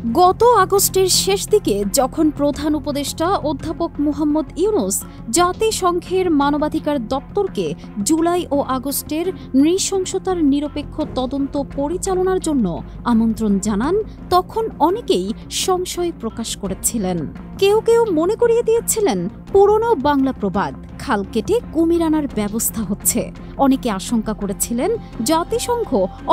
গত আগস্টের শেষ দিকে যখন প্রধান উপদেষ্টা অধ্যাপক মুহাম্মদ ইউনূস জাতিসংঘের মানবাধিকার দপ্তরকে জুলাই ও আগস্টের নৃশংসতার নিরপেক্ষ তদন্ত পরিচালনার জন্য আমন্ত্রণ জানান, তখন অনেকেই সংশয় প্রকাশ করেছিলেন। কেউ কেউ মনে করিয়ে দিয়েছিলেন পুরনো বাংলা প্রবাদ, খাল কেটে কুমির আনার ব্যবস্থা হচ্ছে। অনেকে আশঙ্কা করেছিলেন জাতিসংঘ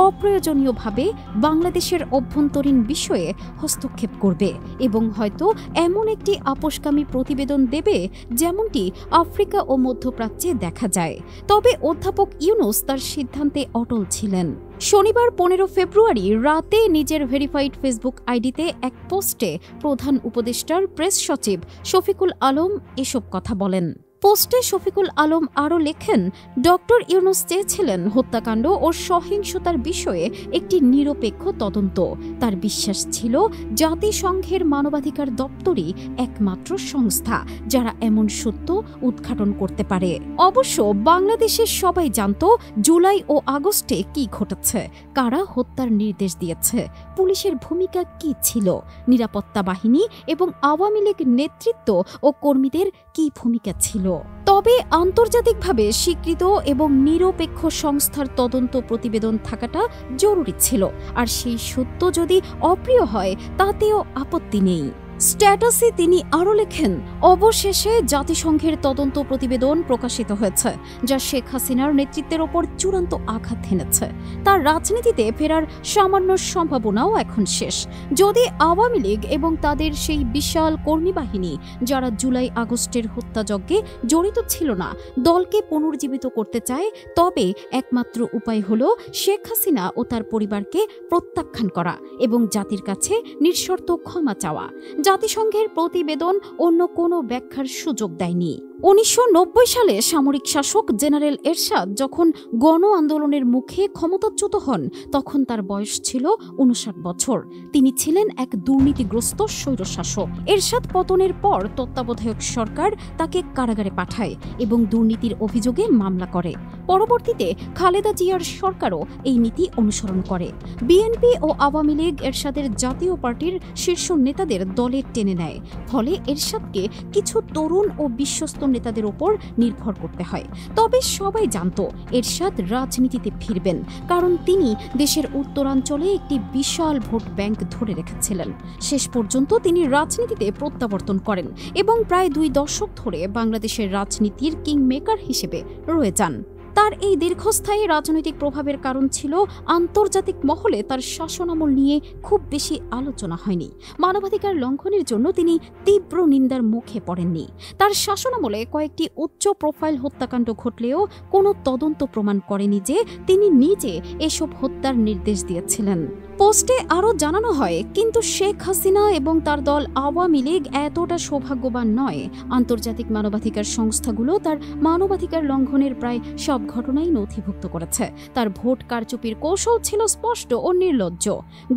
অপ্রয়োজনীয়ভাবে বাংলাদেশের অভ্যন্তরীণ বিষয়ে হস্তক্ষেপ করবে এবং হয়তো এমন একটি আপোষকামী প্রতিবেদন দেবে যেমনটি আফ্রিকা ও মধ্যপ্রাচ্যে দেখা যায়। তবে অধ্যাপক ইউনূস তার সিদ্ধান্তে অটল ছিলেন। শনিবার 15 ফেব্রুয়ারি রাতে নিজের ভেরিফাইড ফেসবুক আইডিতে এক পোস্টে প্রধান উপদেষ্টার প্রেস সচিব শফিকুল আলম এসব কথা বলেন। পোস্টে শফিকুল আলম আরও লেখেন, ডক্টর ইউনূস চেয়েছিলেন হত্যাকাণ্ড ও সহিংসতার বিষয়ে একটি নিরপেক্ষ তদন্ত। তার বিশ্বাস ছিল জাতিসংঘের মানবাধিকার দপ্তরই একমাত্র সংস্থা যারা এমন সত্য উদ্ঘাটন করতে পারে। অবশ্য বাংলাদেশের সবাই জানত জুলাই ও আগস্টে কি ঘটেছে, কারা হত্যার নির্দেশ দিয়েছে, পুলিশের ভূমিকা কি ছিল, নিরাপত্তা বাহিনী এবং আওয়ামী লীগ নেতৃত্ব ও কর্মীদের কি ভূমিকা ছিল। তবে আন্তর্জাতিকভাবে স্বীকৃত এবং নিরপেক্ষ সংস্থার তদন্ত প্রতিবেদন থাকাটা জরুরি ছিল, আর সেই সত্য যদি অপ্রিয় হয় তাতেও আপত্তি নেই। স্ট্যাটাসে তিনি আরও লেখেন, অবশেষে জাতিসংঘের তদন্ত প্রতিবেদন প্রকাশিত হয়েছে, যা শেখ হাসিনার নেতৃত্বের ওপর চূড়ান্ত আঘাত হেনেছে। তার রাজনীতিতে ফেরার সামান্য সম্ভাবনাও এখন শেষ। যদি আওয়ামী লীগ এবং তাদের সেই বিশাল কর্মী বাহিনী যারা জুলাই আগস্টের হত্যাযজ্ঞে জড়িত ছিল না দলকে পুনর্জীবিত করতে চায়, তবে একমাত্র উপায় হল শেখ হাসিনা ও তার পরিবারকে প্রত্যাখ্যান করা এবং জাতির কাছে নিঃশর্ত ক্ষমা চাওয়া। জাতিসংঘের প্রতিবেদন অন্য কোনো ব্যাখ্যার সুযোগ দেয়নি। 1990 সালে সামরিক শাসক জেনারেল এরশাদ যখন গণ আন্দোলনের মুখে ক্ষমতাচ্যুত হন, তখন তার বয়স ছিল 59 বছর। তিনি ছিলেন এক দুর্নীতিগ্রস্ত স্বৈরশাসক। এরশাদ পতনের পর তত্ত্বাবধায়ক সরকার তাকে কারাগারে পাঠায় এবং দুর্নীতির অভিযোগে মামলা করে। পরবর্তীতে খালেদা জিয়ার সরকারও এই নীতি অনুসরণ করে। বিএনপি ও আওয়ামী লীগ এরশাদের জাতীয় পার্টির শীর্ষ নেতাদের দলে টেনে নেয়, ফলে এরশাদকে কিছু তরুণ ও বিশ্বস্ত নেতাদের ওপর নির্ভর করতে হয়। তবে সবাই জানত এরশাদ রাজনীতিতে ফিরবেন, কারণ তিনি দেশের উত্তরাঞ্চলে একটি বিশাল ভোট ব্যাংক ধরে রেখেছিলেন। শেষ পর্যন্ত তিনি রাজনীতিতে প্রত্যাবর্তন করেন এবং প্রায় 2 দশক ধরে বাংলাদেশের রাজনীতির কিংমেকার হিসেবে রয়ে যান। তার এই দীর্ঘস্থায়ী রাজনৈতিক প্রভাবের কারণ ছিল আন্তর্জাতিক মহলে তার শাসনামল নিয়ে খুব বেশি আলোচনা হয়নি। মানবাধিকার লঙ্ঘনের জন্য তিনি তীব্র নিন্দার মুখে পড়েননি। তার শাসনামলে কয়েকটি উচ্চ প্রোফাইল হত্যাকাণ্ড ঘটলেও কোনো তদন্ত প্রমাণ করেনি যে তিনি নিজে এসব হত্যার নির্দেশ দিয়েছিলেন। পোস্টে আরও জানানো হয়, কিন্তু শেখ হাসিনা এবং তার দল আওয়ামী লীগ এতটা সৌভাগ্যবান নয়। আন্তর্জাতিক মানবাধিকার সংস্থাগুলো তার মানবাধিকার লঙ্ঘনের প্রায় সব ঘটনাই নথিভুক্ত করেছে। তার ভোট কারচুপির কৌশল ছিল স্পষ্ট ও নির্লজ্জ।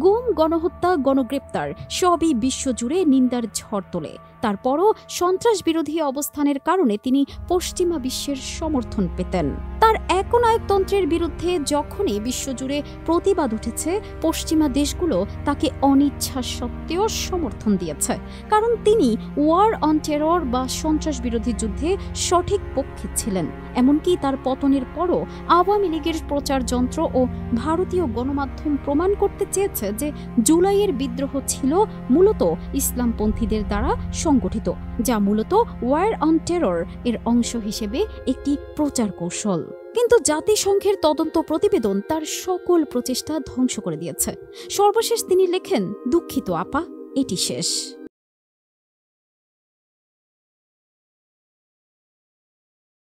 গুম, গণহত্যা, গণগ্রেপ্তার সবই বিশ্বজুড়ে নিন্দার ঝড় তোলে। তারপরও সন্ত্রাস বিরোধী অবস্থানের কারণে তিনি পশ্চিমা বিশ্বের সমর্থন পেতেন। তার একনায়কতন্ত্রের বিরুদ্ধে যখনই বিশ্বজুড়ে প্রতিবাদ উঠেছে, পশ্চিমা দেশগুলো তাকে অনিচ্ছা সত্ত্বেও সমর্থন দিয়েছে, কারণ তিনি ওয়ার অন টেরর বা সন্ত্রাস বিরোধী যুদ্ধে সঠিক পক্ষে ছিলেন। এমনকি তার পতনের পরও আওয়ামী লীগের প্রচার যন্ত্র ও ভারতীয় গণমাধ্যম প্রমাণ করতে চেয়েছে যে জুলাইয়ের বিদ্রোহ ছিল মূলত ইসলামপন্থীদের দ্বারা সংগঠিত, যা মূলত ওয়ার অন টেরর এর অংশ হিসেবে একটি প্রচার কৌশল। কিন্তু জাতিসংঘের তদন্ত প্রতিবেদন তার সকল প্রচেষ্টা ধ্বংস করে দিয়েছে। সর্বশেষ তিনি লেখেন, দুঃখিত আপা, এটি শেষ।